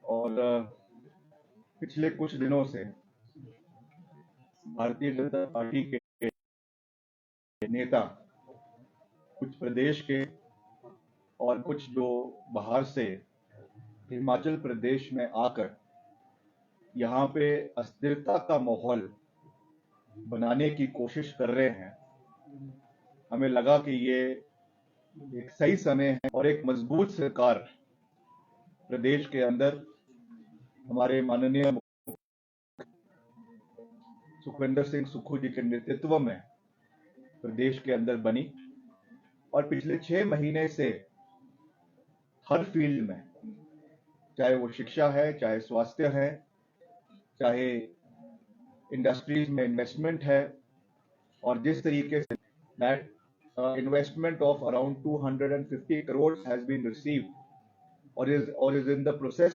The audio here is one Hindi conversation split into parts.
और पिछले कुछ दिनों से भारतीय जनता पार्टी के नेता कुछ प्रदेश के और कुछ जो बाहर से हिमाचल प्रदेश में आकर यहाँ पे अस्थिरता का माहौल बनाने की कोशिश कर रहे हैं। हमें लगा कि ये एक सही समय है और एक मजबूत सरकार प्रदेश के अंदर हमारे माननीय सुखविंदर सिंह सुक्खू जी के नेतृत्व में प्रदेश के अंदर बनी और पिछले 6 महीने से हर फील्ड में, चाहे वो शिक्षा है, चाहे स्वास्थ्य है, चाहे इंडस्ट्रीज में इन्वेस्टमेंट है, और जिस तरीके से that investment of around 250 crore has been received और is in the process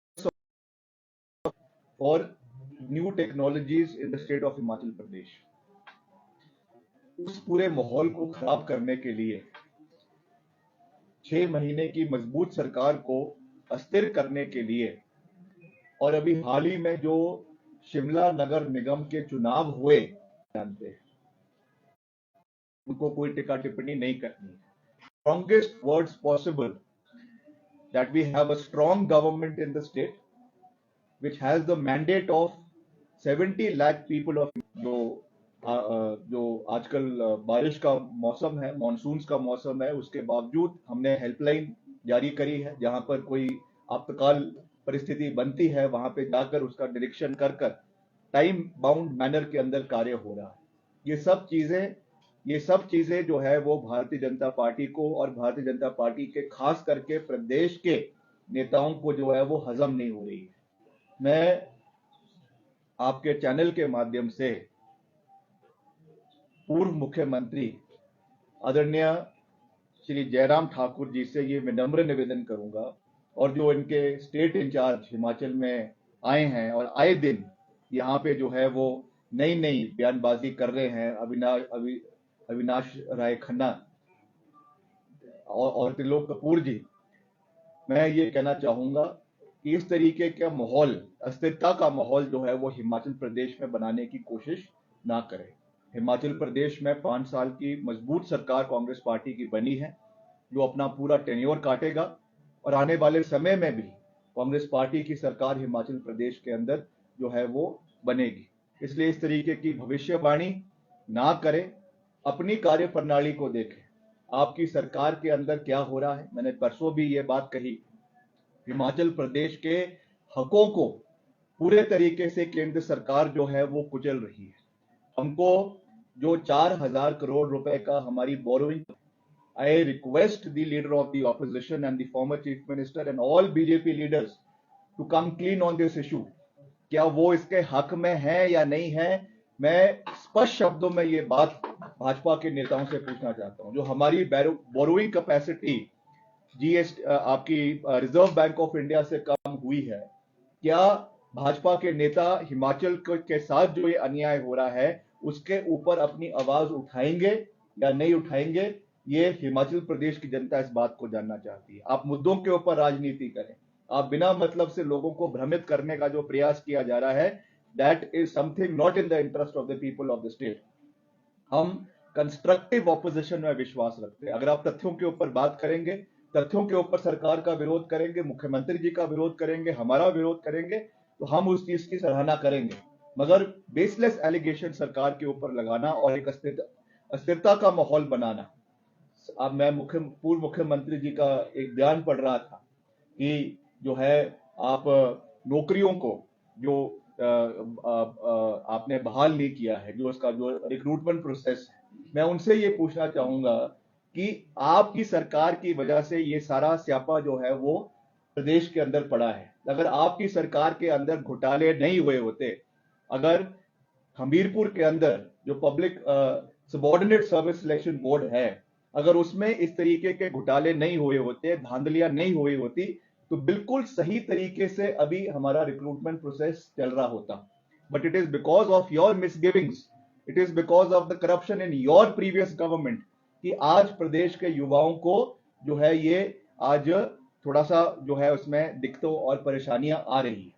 for new technologies in the state of Himachal Pradesh. उस पूरे माहौल को खराब करने के लिए 6 महीने की मजबूत सरकार को अस्थिर करने के लिए और अभी हाल ही में जो शिमला नगर निगम के चुनाव हुए, जानते हैं उनको कोई टिक्का टिप्पणी नहीं करनी। Strongest words possible that we have a strong government in the state which has the mandate of 70 lakh people of जो आजकल बारिश का मौसम है, मानसून का मौसम है, उसके बावजूद हमने हेल्पलाइन जारी करी है। जहां पर कोई आपातकाल परिस्थिति बनती है वहां पे जाकर उसका निरीक्षण कर टाइम बाउंड मैनर के अंदर कार्य हो रहा है। ये सब चीजें जो है वो भारतीय जनता पार्टी को और भारतीय जनता पार्टी के खास करके प्रदेश के नेताओं को जो है वो हजम नहीं हो रही है। मैं आपके चैनल के माध्यम से पूर्व मुख्यमंत्री आदरणीय श्री जयराम ठाकुर जी से ये विनम्र निवेदन करूंगा, और जो इनके स्टेट इंचार्ज हिमाचल में आए हैं और आए दिन यहाँ पे जो है वो नई नई बयानबाजी कर रहे हैं, अविनाश राय खन्ना और त्रिलोक कपूर जी, मैं ये कहना चाहूंगा कि इस तरीके का माहौल, अस्थिरता का माहौल जो है वो हिमाचल प्रदेश में बनाने की कोशिश ना करें। हिमाचल प्रदेश में 5 साल की मजबूत सरकार कांग्रेस पार्टी की बनी है जो अपना पूरा टेन्योर काटेगा और आने वाले समय में भी कांग्रेस पार्टी की सरकार हिमाचल प्रदेश के अंदर जो है वो बनेगी। इसलिए इस तरीके की भविष्यवाणी ना करें, अपनी कार्य प्रणाली को देखें, आपकी सरकार के अंदर क्या हो रहा है। मैंने परसों भी ये बात कही, हिमाचल प्रदेश के हकों को पूरे तरीके से केंद्र सरकार जो है वो कुचल रही है। हमको जो 4,000 करोड़ रुपए का हमारी borrowing, I request the leader of the opposition and the former chief minister and all BJP leaders to come clean on this issue. क्या वो इसके हक में है या नहीं है? मैं स्पष्ट शब्दों में ये बात भाजपा के नेताओं से पूछना चाहता हूं। जो हमारी बोरोइंग कैपेसिटी जीएसटी आपकी रिजर्व बैंक ऑफ इंडिया से कम हुई है, क्या भाजपा के नेता हिमाचल के साथ जो ये अन्याय हो रहा है उसके ऊपर अपनी आवाज उठाएंगे या नहीं उठाएंगे? ये हिमाचल प्रदेश की जनता इस बात को जानना चाहती है। आप मुद्दों के ऊपर राजनीति करें, आप बिना मतलब से लोगों को भ्रमित करने का जो प्रयास किया जा रहा है, that is something not in the interest of the people of the state. हम कंस्ट्रक्टिव ऑपोजिशन में विश्वास रखते हैं। अगर आप तथ्यों के ऊपर बात करेंगे, तथ्यों के ऊपर सरकार का विरोध करेंगे, मुख्यमंत्री जी का विरोध करेंगे, हमारा विरोध करेंगे, तो हम उस चीज की सराहना करेंगे। मगर बेसलेस एलिगेशन सरकार के ऊपर लगाना और एक अस्थिरता का माहौल बनाना। अब मैं पूर्व मुख्यमंत्री जी का एक बयान पढ़ रहा था कि जो है आप नौकरियों को जो आपने बहाल नहीं किया है, जो उसका जो रिक्रूटमेंट प्रोसेस है, मैं उनसे ये पूछना चाहूंगा कि आपकी सरकार की वजह से ये सारा स्यापा जो है वो प्रदेश के अंदर पड़ा है। अगर आपकी सरकार के अंदर घोटाले नहीं हुए होते, अगर हमीरपुर के अंदर जो public subordinate service selection board है, अगर उसमें इस तरीके के घोटाले नहीं हुए होते, धांधलियां नहीं हुई होती, तो बिल्कुल सही तरीके से अभी हमारा रिक्रूटमेंट प्रोसेस चल रहा होता। But it is because of your misgivings, it is because of the corruption in your previous government कि आज प्रदेश के युवाओं को जो है ये आज थोड़ा सा जो है उसमें दिक्कतों और परेशानियां आ रही है।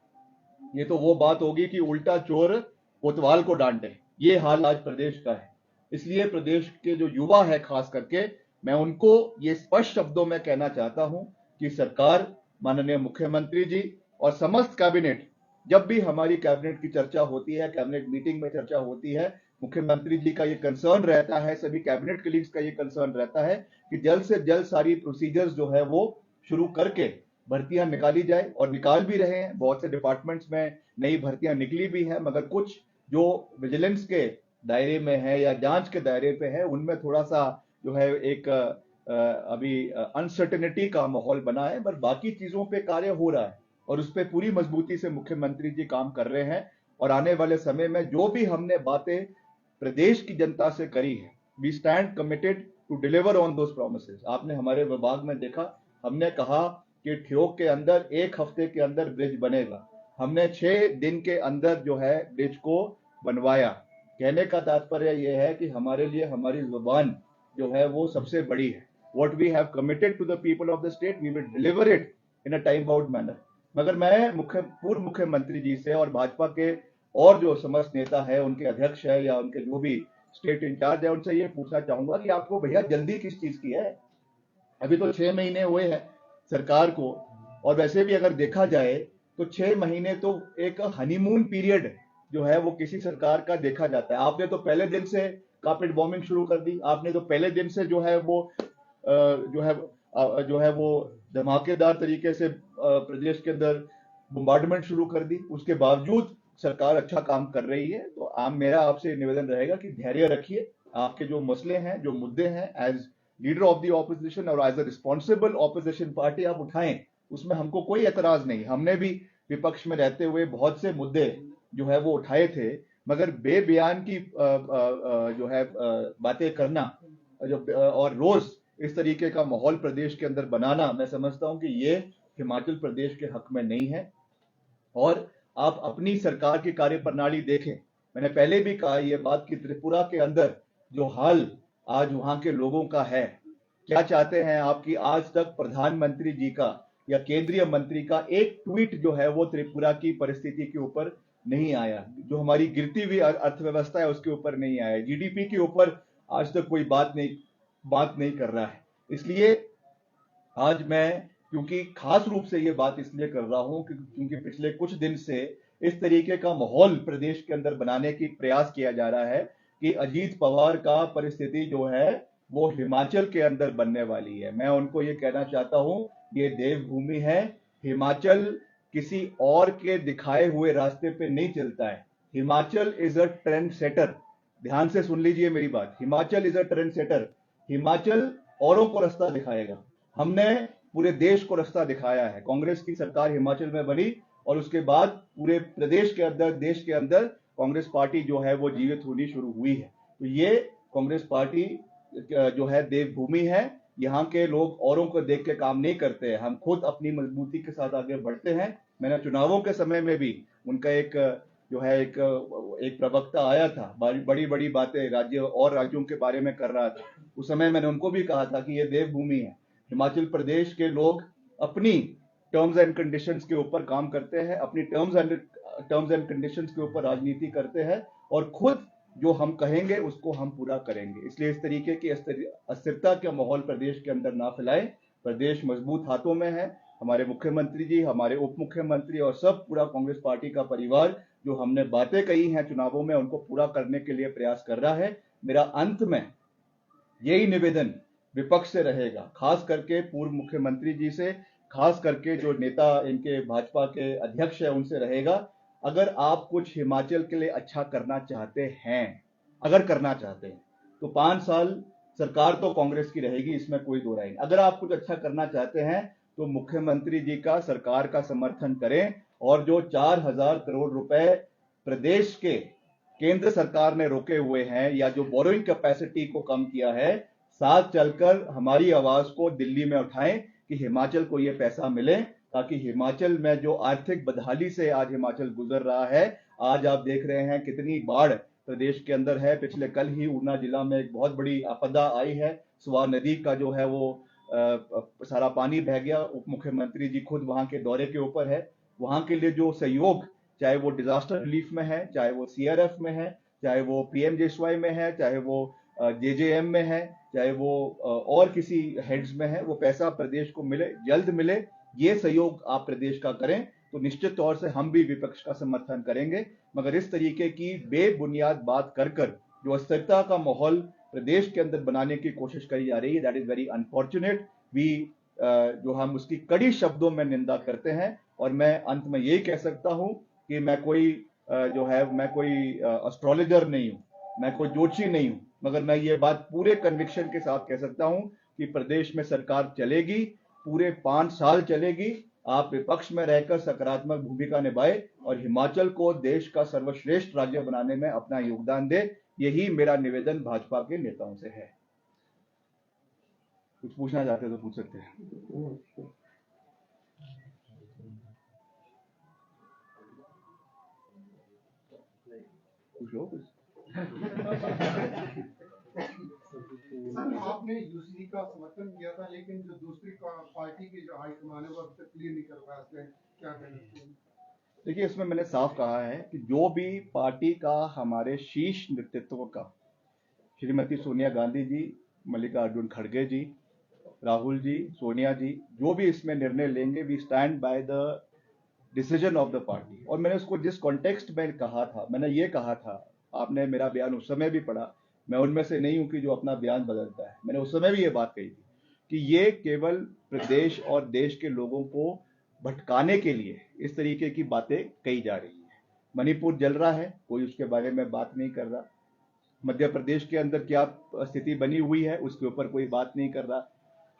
ये तो वो बात होगी कि उल्टा चोर कोतवाल को डांटे, ये हाल आज प्रदेश का है। इसलिए प्रदेश के जो युवा है खास करके, मैं उनको ये स्पष्ट शब्दों में कहना चाहता हूं कि सरकार, माननीय मुख्यमंत्री जी और समस्त कैबिनेट, जब भी हमारी कैबिनेट की चर्चा होती है, कैबिनेट मीटिंग में चर्चा होती है, मुख्यमंत्री जी का ये कंसर्न रहता है, सभी कैबिनेट कलीग्स का ये कंसर्न रहता है कि जल्द से जल्द सारी प्रोसीजर्स जो है वो शुरू करके भर्तियां निकाली जाए, और निकाल भी रहे हैं। बहुत से डिपार्टमेंट्स में नई भर्तियां निकली भी हैं, मगर कुछ जो विजिलेंस के दायरे में है या जांच के दायरे पे है, उनमें थोड़ा सा जो है एक अभी अनसर्टेनिटी का माहौल बना है। पर बाकी चीजों पे कार्य हो रहा है और उस पर पूरी मजबूती से मुख्यमंत्री जी काम कर रहे हैं। और आने वाले समय में जो भी हमने बातें प्रदेश की जनता से करी है, we stand committed to deliver on those promises. आपने हमारे विभाग में देखा, हमने कहा कि ठियोग के अंदर 1 हफ्ते के अंदर ब्रिज बनेगा। हमने 6 दिन के अंदर जो है ब्रिज को बनवाया। कहने का तात्पर्य यह है कि हमारे लिए हमारी जुबान जो है वो सबसे बड़ी है। What we have committed to the people of the state, we will deliver it in a time bound manner. मगर मैं पूर्व मुख्यमंत्री जी से और भाजपा के और जो समस्त नेता है, उनके अध्यक्ष है या उनके जो भी स्टेट इंचार्ज है, उनसे ये पूछना चाहूंगा कि आपको भैया जल्दी किस चीज की है? अभी तो 6 महीने हुए हैं सरकार को, और वैसे भी अगर देखा जाए तो 6 महीने तो एक हनीमून पीरियड जो है वो किसी सरकार का देखा जाता है। आपने तो पहले दिन से कार्पेट बॉम्बिंग शुरू कर दी, आपने तो पहले दिन से जो है वो जो है वो धमाकेदार तरीके से प्रदेश के अंदर बम्बार्डमेंट शुरू कर दी। उसके बावजूद सरकार अच्छा काम कर रही है। तो मेरा आपसे निवेदन रहेगा कि धैर्य रखिए, आपके जो मसले हैं, जो मुद्दे हैं, as leader of the opposition और as a responsible opposition party आप उठाएं, उसमें हमको कोई एतराज नहीं। हमने भी विपक्ष में रहते हुए बहुत से मुद्दे जो है वो उठाए थे, मगर बेबयान की जो है बातें करना और रोज इस तरीके का माहौल प्रदेश के अंदर बनाना, मैं समझता हूं कि ये हिमाचल प्रदेश के हक में नहीं है। और आप अपनी सरकार की कार्यप्रणाली देखें। मैंने पहले भी कहा यह बात कि त्रिपुरा के अंदर जो हाल आज वहां के लोगों का है, क्या चाहते हैं आप कि आज तक प्रधानमंत्री जी का या केंद्रीय मंत्री का एक ट्वीट जो है वो त्रिपुरा की परिस्थिति के ऊपर नहीं आया, जो हमारी गिरती हुई अर्थव्यवस्था है उसके ऊपर नहीं आया, जीडीपी के ऊपर आज तक कोई बात नहीं कर रहा है। इसलिए आज मैं क्योंकि खास रूप से ये बात इसलिए कर रहा हूं क्योंकि पिछले कुछ दिन से इस तरीके का माहौल प्रदेश के अंदर बनाने की प्रयास किया जा रहा है कि अजीत पवार का परिस्थिति जो है वो हिमाचल के अंदर बनने वाली है। मैं उनको ये कहना चाहता हूं, ये देवभूमि है। हिमाचल किसी और के दिखाए हुए रास्ते पे नहीं चलता है। Himachal is a trend setter. ध्यान से सुन लीजिए मेरी बात, Himachal is a trend setter. Himachal औरों को रास्ता दिखाएगा। हमने पूरे देश को रास्ता दिखाया है। कांग्रेस की सरकार हिमाचल में बनी और उसके बाद पूरे प्रदेश के अंदर, देश के अंदर कांग्रेस पार्टी जो है वो जीवित होनी शुरू हुई है। तो ये कांग्रेस पार्टी जो है देवभूमि है। यहाँ के लोग औरों को देख के काम नहीं करते हैं, हम खुद अपनी मजबूती के साथ आगे बढ़ते हैं। मैंने चुनावों के समय में भी उनका एक जो है एक प्रवक्ता आया था, बड़ी बड़ी बातें राज्यों के बारे में कर रहा था। उस समय मैंने उनको भी कहा था कि ये देवभूमि है। हिमाचल प्रदेश के लोग अपनी टर्म्स एंड कंडीशंस के ऊपर काम करते हैं, अपनी टर्म्स एंड कंडीशंस के ऊपर राजनीति करते हैं, और खुद जो हम कहेंगे उसको हम पूरा करेंगे। इसलिए इस तरीके की अस्थिरता का माहौल प्रदेश के अंदर ना फैलाएं। प्रदेश मजबूत हाथों में है। हमारे मुख्यमंत्री जी, हमारे उप मुख्यमंत्री और सब पूरा कांग्रेस पार्टी का परिवार जो हमने बातें कही हैं चुनावों में, उनको पूरा करने के लिए प्रयास कर रहा है। मेरा अंत में यही निवेदन विपक्ष से रहेगा, खास करके पूर्व मुख्यमंत्री जी से, खास करके जो नेता इनके भाजपा के अध्यक्ष है उनसे रहेगा, अगर आप कुछ हिमाचल के लिए अच्छा करना चाहते हैं, अगर करना चाहते हैं तो 5 साल सरकार तो कांग्रेस की रहेगी, इसमें कोई दो राय नहीं। अगर आप कुछ अच्छा करना चाहते हैं तो मुख्यमंत्री जी का, सरकार का समर्थन करें, और जो 4,000 करोड़ रुपए प्रदेश के केंद्र सरकार ने रोके हुए हैं या जो बोरोइंग कैपेसिटी को कम किया है, साथ चलकर हमारी आवाज को दिल्ली में उठाएं कि हिमाचल को यह पैसा मिले, ताकि हिमाचल में जो आर्थिक बदहाली से आज हिमाचल गुजर रहा है, आज आप देख रहे हैं कितनी बाढ़ प्रदेश के अंदर है। पिछले कल ही ऊना जिला में एक बहुत बड़ी आपदा आई है। स्वां नदी का जो है वो सारा पानी बह गया। उप मुख्यमंत्री जी खुद वहां के दौरे के ऊपर है। वहां के लिए जो सहयोग, चाहे वो डिजास्टर रिलीफ में है, चाहे वो सीआरएफ में है, चाहे वो पीएमजेएसवाई में है, चाहे वो जेजेएम में है, चाहे वो और किसी हेड्स में है, वो पैसा प्रदेश को मिले, जल्द मिले। ये सहयोग आप प्रदेश का करें तो निश्चित तौर से हम भी विपक्ष का समर्थन करेंगे। मगर इस तरीके की बेबुनियाद बात कर जो अस्थिरता का माहौल प्रदेश के अंदर बनाने की कोशिश करी जा रही है, that is very unfortunate. We जो हम उसकी कड़ी शब्दों में निंदा करते हैं। और मैं अंत में यही कह सकता हूं कि मैं कोई मैं कोई एस्ट्रोलॉजर नहीं हूं, मैं कोई ज्योतिषी नहीं हूं, मगर मैं ये बात पूरे कन्विक्शन के साथ कह सकता हूं कि प्रदेश में सरकार चलेगी, पूरे 5 साल चलेगी। आप विपक्ष में रहकर सकारात्मक भूमिका निभाए और हिमाचल को देश का सर्वश्रेष्ठ राज्य बनाने में अपना योगदान दे। यही मेरा निवेदन भाजपा के नेताओं से है। कुछ पूछना चाहते तो पूछ सकते हैं। कुछ हो कुछ? आपने यूसीसी का समर्थन किया था, लेकिन जो दूसरी पार्टी की जो हाईकमान है वो अब तक क्लियर नहीं कर पाया, क्या कहना चाहिए? देखिए, इसमें मैंने साफ कहा है कि जो भी पार्टी का हमारे शीर्ष नेतृत्व का, श्रीमती सोनिया गांधी जी, मल्लिकार्जुन खड़गे जी, राहुल जी, सोनिया जी, जो भी इसमें निर्णय लेंगे, we stand by the decision of the party. और मैंने उसको जिस कॉन्टेक्स्ट में कहा था, मैंने ये कहा था, आपने मेरा बयान उस समय भी पढ़ा, मैं उनमें से नहीं हूं कि जो अपना बयान बदलता है। मैंने उस समय भी ये बात कही थी कि ये केवल प्रदेश और देश के लोगों को भटकाने के लिए इस तरीके की बातें कही जा रही है। मणिपुर जल रहा है, कोई उसके बारे में बात नहीं कर रहा। मध्य प्रदेश के अंदर क्या स्थिति बनी हुई है, उसके ऊपर कोई बात नहीं कर रहा।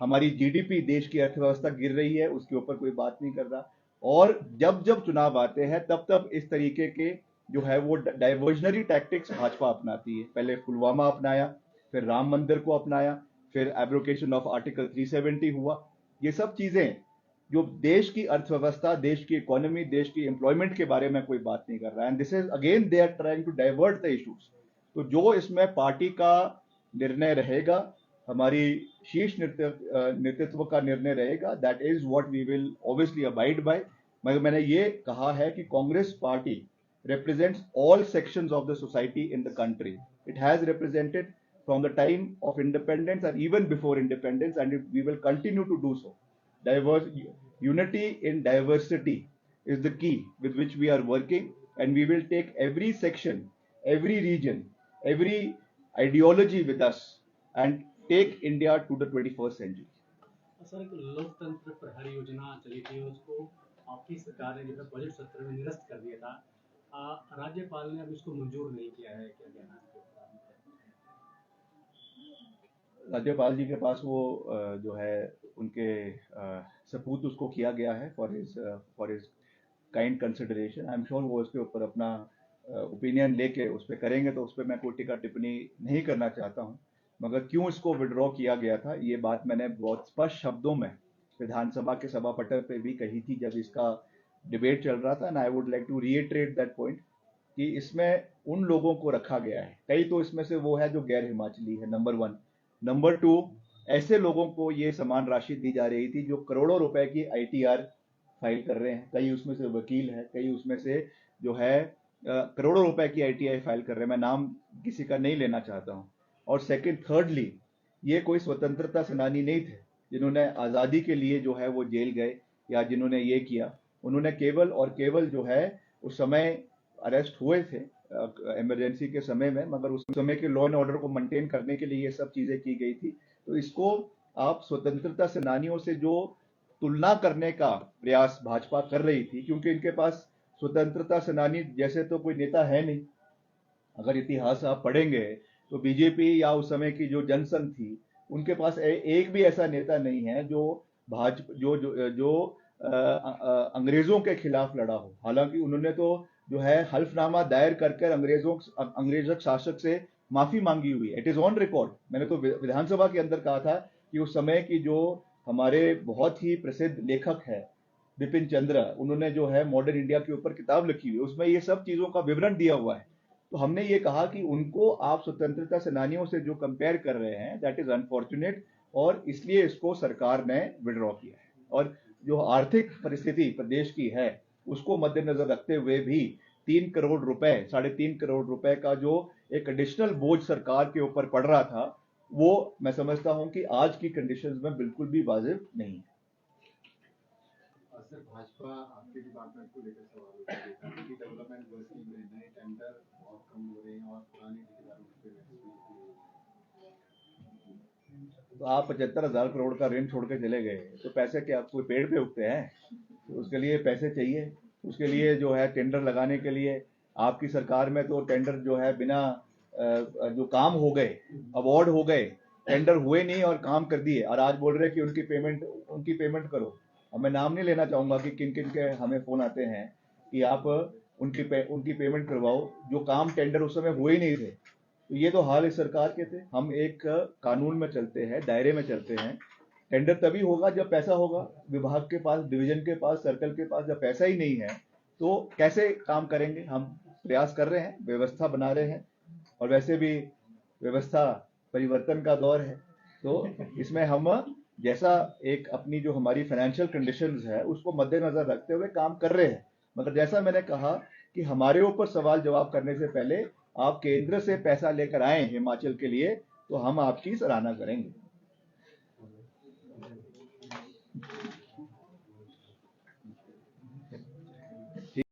हमारी जीडीपी, देश की अर्थव्यवस्था गिर रही है, उसके ऊपर कोई बात नहीं कर रहा। और जब जब चुनाव आते हैं तब तब इस तरीके के जो है वो डाइवर्जनरी टैक्टिक्स भाजपा अपनाती है। पहले पुलवामा अपनाया, फिर राम मंदिर को अपनाया, फिर एब्रोकेशन ऑफ आर्टिकल 370 हुआ। ये सब चीजें जो देश की अर्थव्यवस्था, देश की इकोनॉमी, देश की एम्प्लॉयमेंट के बारे में कोई बात नहीं कर रहा है। And this is again they are trying to divert the issues. तो जो इसमें पार्टी का निर्णय रहेगा, हमारी शीर्ष नेतृत्व का निर्णय रहेगा, that is what we will obviously abide by. मगर मैंने ये कहा है कि Congress party represents all sections of the society in the country. It has represented from the time of independence and even before independence, and we will continue to do so. Unity in diversity is the key with which we are working, and we will take every section, every region, every ideology with us and take India to the 21st century. Sir, एक लोकतंत्र प्रहरी योजना चली थी, उसको आपकी सरकार ने जो है बजट सत्र में निरस्त कर दिया था। राज्यपाल ने अब इसको मंजूर नहीं किया है, क्या कहना है? राज्यपाल जी के पास वो जो है उनके सपूत उसको किया गया है for his kind consideration. I am sure वो उसके ऊपर अपना ओपिनियन लेके उस पर करेंगे, तो उस पर मैं कोई टिक्का टिप्पणी नहीं करना चाहता हूँ। मगर क्यों इसको विड्रॉ किया गया था, ये बात मैंने बहुत स्पष्ट शब्दों में विधानसभा के सभापटल पे भी कही थी जब इसका डिबेट चल रहा था। And I would like to reiterate that point कि इसमें उन लोगों को रखा गया है, कई तो इसमें से वो है जो गैर हिमाचली है, नंबर 1। नंबर 2, ऐसे लोगों को ये समान राशि दी जा रही थी जो करोड़ों रुपए की आईटीआर फाइल कर रहे हैं। कई उसमें से वकील है, कई उसमें से जो है करोड़ों रुपए की आईटीआर फाइल कर रहे हैं। मैं नाम किसी का नहीं लेना चाहता हूं। और सेकंड, थर्डली, ये कोई स्वतंत्रता सेनानी नहीं थे जिन्होंने आज़ादी के लिए जो है वो जेल गए या जिन्होंने ये किया। उन्होंने केवल और केवल जो है उस समय अरेस्ट हुए थे इमरजेंसी के समय में, मगर उस समय के लॉ एंड ऑर्डर को मेंटेन करने के लिए ये सब चीजें की गई थी। तो इसको आप स्वतंत्रता सेनानियों से जो तुलना करने का प्रयास भाजपा कर रही थी, क्योंकि इनके पास स्वतंत्रता सेनानी जैसे तो कोई नेता है नहीं। अगर इतिहास आप पढ़ेंगे तो बीजेपी या उस समय की जो जनसंघ थी, उनके पास एक भी ऐसा नेता नहीं है जो भाजपा जो अंग्रेजों के खिलाफ लड़ा हो। हालांकि उन्होंने तो जो है हल्फनामा दायर कर अंग्रेज शासक से माफी मांगी हुई है। It is on record. मैंने तो विधानसभा के अंदर कहा था कि उस समय की जो हमारे बहुत ही प्रसिद्ध लेखक है बिपिन चंद्र, उन्होंने जो है मॉडर्न इंडिया के ऊपर किताब लिखी हुई है, उसमें ये सब चीजों का विवरण दिया हुआ है। तो हमने ये कहा कि उनको आप स्वतंत्रता सेनानियों से जो कंपेयर कर रहे हैं, दैट इज अनफॉर्चुनेट। और इसलिए इसको सरकार ने विड्रॉ किया है। और जो आर्थिक परिस्थिति प्रदेश की है उसको मद्देनजर रखते हुए भी 3 करोड़ रुपए, 3.5 करोड़ रुपए का जो एक एडिशनल बोझ सरकार के ऊपर पड़ रहा था, वो मैं समझता हूं कि आज की कंडीशंस में बिल्कुल भी वाजिब नहीं है। सर, भाजपा आपके डिपार्टमेंट को लेकर सवाल उठा रही है कि डेवलपमेंट वर्किंग में नए टेंडर बहुत कम हो रहे हैं और पुराने ठेकेदारों पे तो आप 75,000 करोड़ का ऋण छोड़ के चले गए, तो पैसे क्या कोई पेड़ पे उगते हैं? तो उसके लिए पैसे चाहिए, उसके लिए जो है टेंडर लगाने के लिए आपकी सरकार में तो टेंडर जो है बिना जो काम हो गए, अवार्ड हो गए, टेंडर हुए नहीं और काम कर दिए, और आज बोल रहे हैं कि उनकी पेमेंट करो। अब मैं नाम नहीं लेना चाहूंगा कि किन किन के हमें फोन आते हैं कि आप उनकी पेमेंट करवाओ, जो काम टेंडर उस समय हुए ही नहीं थे। तो ये तो हाल इस सरकार के थे। हम एक कानून में चलते हैं, दायरे में चलते हैं। टेंडर तभी होगा जब पैसा होगा। विभाग के पास, डिवीजन के पास, सर्कल के पास जब पैसा ही नहीं है तो कैसे काम करेंगे? हम प्रयास कर रहे हैं, व्यवस्था बना रहे हैं, और वैसे भी व्यवस्था परिवर्तन का दौर है, तो इसमें हम जैसा एक अपनी जो हमारी फाइनेंशियल कंडीशंस है उसको मद्देनजर रखते हुए काम कर रहे हैं। मगर जैसा मैंने कहा कि हमारे ऊपर सवाल जवाब करने से पहले आप केंद्र से पैसा लेकर आए हिमाचल के लिए, तो हम आपकी सराहना करेंगे।